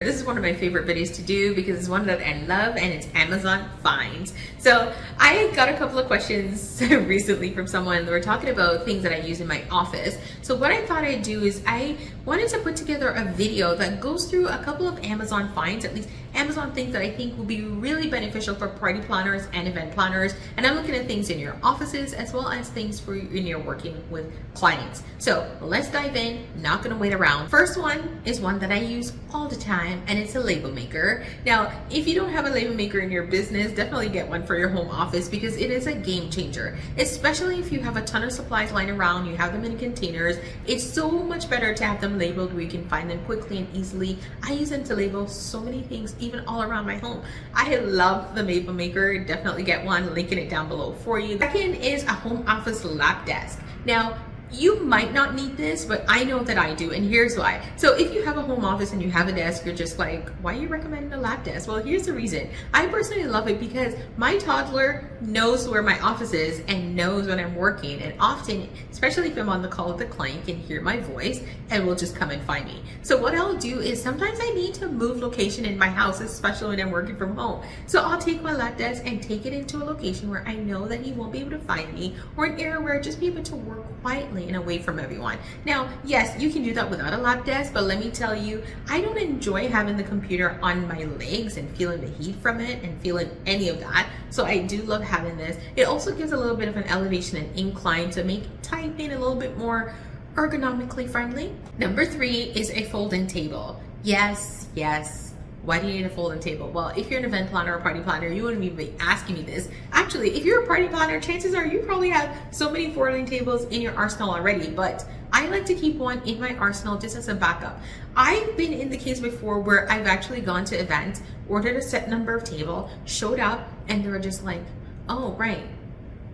This is one of my favorite videos to do because it's one that I love, and it's Amazon finds. So I got a couple of questions recently from someone. They were talking about things that I use in my office. So what I thought I'd do is I wanted to put together a video that goes through a couple of Amazon finds, at least Amazon things that I think will be really beneficial for party planners and event planners. And I'm looking at things in your offices as well as things for when you're working with clients. So let's dive in, not gonna wait around. First one is one that I use all the time, and it's a label maker. Now, if you don't have a label maker in your business, definitely get one for your home office because it is a game changer, especially if you have a ton of supplies lying around, you have them in containers. It's so much better to have them labeled where you can find them quickly and easily. I use them to label so many things, even all around my home. I love the label maker. Definitely get one, linking it down below for you. Second is a home office lap desk. Now, you might not need this, but I know that I do, and here's why. So if you have a home office and you have a desk, you're just like, why are you recommending a lap desk? Well, here's the reason. I personally love it because my toddler knows where my office is and knows when I'm working, and often, especially if I'm on the call with the client, can hear my voice and will just come and find me. So what I'll do is sometimes I need to move location in my house, especially when I'm working from home. So I'll take my lap desk and take it into a location where I know that he won't be able to find me, or an area where I'll just be able to work quietly and away from everyone. Now, yes, you can do that without a lap desk, but let me tell you, I don't enjoy having the computer on my legs and feeling the heat from it and feeling any of that. So I do love having this. It also gives a little bit of an elevation and incline to make typing a little bit more ergonomically friendly. Number 3 is a folding table. Yes. Why do you need a folding table? Well, if you're an event planner or party planner, you wouldn't even be asking me this. Actually, if you're a party planner, chances are you probably have so many folding tables in your arsenal already, but I like to keep one in my arsenal just as a backup. I've been in the case before where I've actually gone to events, ordered a set number of table, showed up, and they were just like, oh, right.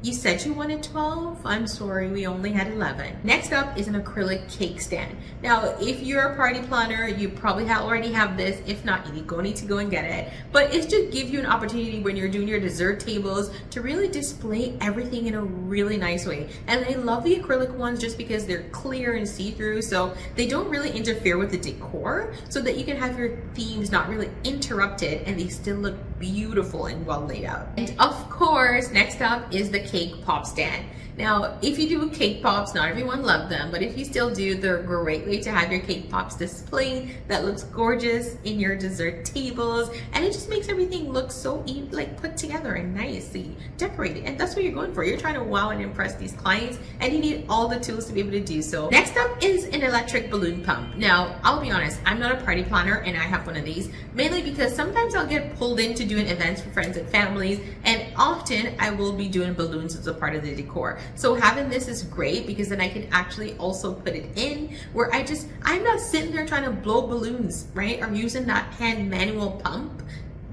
You said you wanted 12? I'm sorry, we only had 11. Next up is an acrylic cake stand. Now, if you're a party planner, you probably already have this. If not, you need to go and get it. But it's to give you an opportunity when you're doing your dessert tables to really display everything in a really nice way. And I love the acrylic ones just because they're clear and see-through, so they don't really interfere with the decor, so that you can have your themes not really interrupted and they still look beautiful and well laid out. And of course, next up is the cake pop stand. Now, if you do cake pops, not everyone loves them, but if you still do, they're a great way to have your cake pops displayed. That looks gorgeous in your dessert tables, and it just makes everything look so like put together and nicely decorated. And that's what you're going for. You're trying to wow and impress these clients, and you need all the tools to be able to do so. Next up is an electric balloon pump. Now, I'll be honest, I'm not a party planner, and I have one of these, mainly because sometimes I'll get pulled into doing events for friends and families, and often I will be doing balloons as a part of the decor. So having this is great because then I can actually also put it in where I'm not sitting there trying to blow balloons, right? Or using that hand manual pump.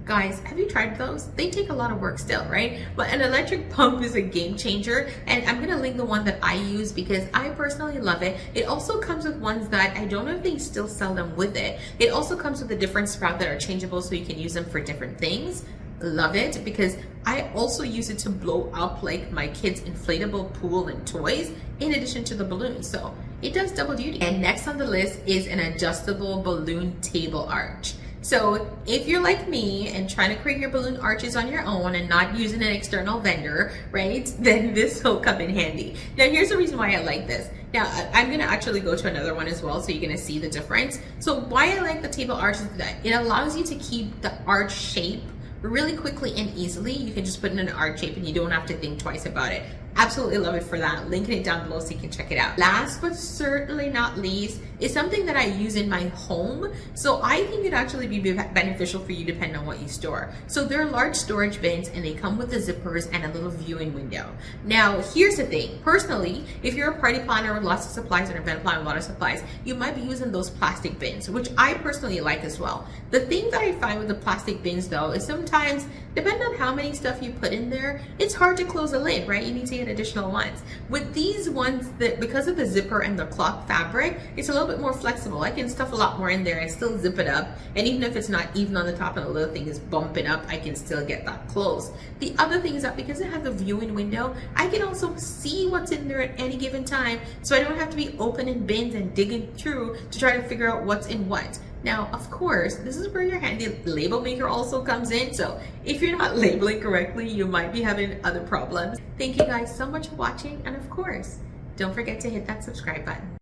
Guys, have you tried those? They take a lot of work still, right? But an electric pump is a game changer, and I'm gonna link the one that I use because I personally love it. It also comes with ones that I don't know if they still sell them with it. It also comes with a different sprout that are changeable so you can use them for different things. Love it because I also use it to blow up like my kids' inflatable pool and toys in addition to the balloons, so it does double duty. And next on the list is an adjustable balloon table arch. So if you're like me and trying to create your balloon arches on your own and not using an external vendor, right, then this will come in handy. Now here's the reason why I like this. Now I'm gonna actually go to another one as well so you're gonna see the difference. So why I like the table arch is that it allows you to keep the arch shape really quickly and easily. You can just put in an arch shape and you don't have to think twice about it. Absolutely love it for that. Linking it down below so you can check it out. Last but certainly not least is something that I use in my home. So I think it'd actually be beneficial for you depending on what you store. So they're large storage bins and they come with the zippers and a little viewing window. Now, here's the thing. Personally, if you're a party planner with lots of supplies and event planner with a lot of supplies, you might be using those plastic bins, which I personally like as well. The thing that I find with the plastic bins though is sometimes, depending on how many stuff you put in there, it's hard to close the lid, right? You need to get additional ones. With these ones, that because of the zipper and the cloth fabric, it's a little bit more flexible. I can stuff a lot more in there and still zip it up, and even if it's not even on the top and the little thing is bumping up, I can still get that closed. The other thing is that because it has a viewing window, I can also see what's in there at any given time, so I don't have to be opening bins and digging through to try to figure out what's in what. Now, of course, this is where your handy label maker also comes in. So if you're not labeling correctly, you might be having other problems. Thank you guys so much for watching. And of course, don't forget to hit that subscribe button.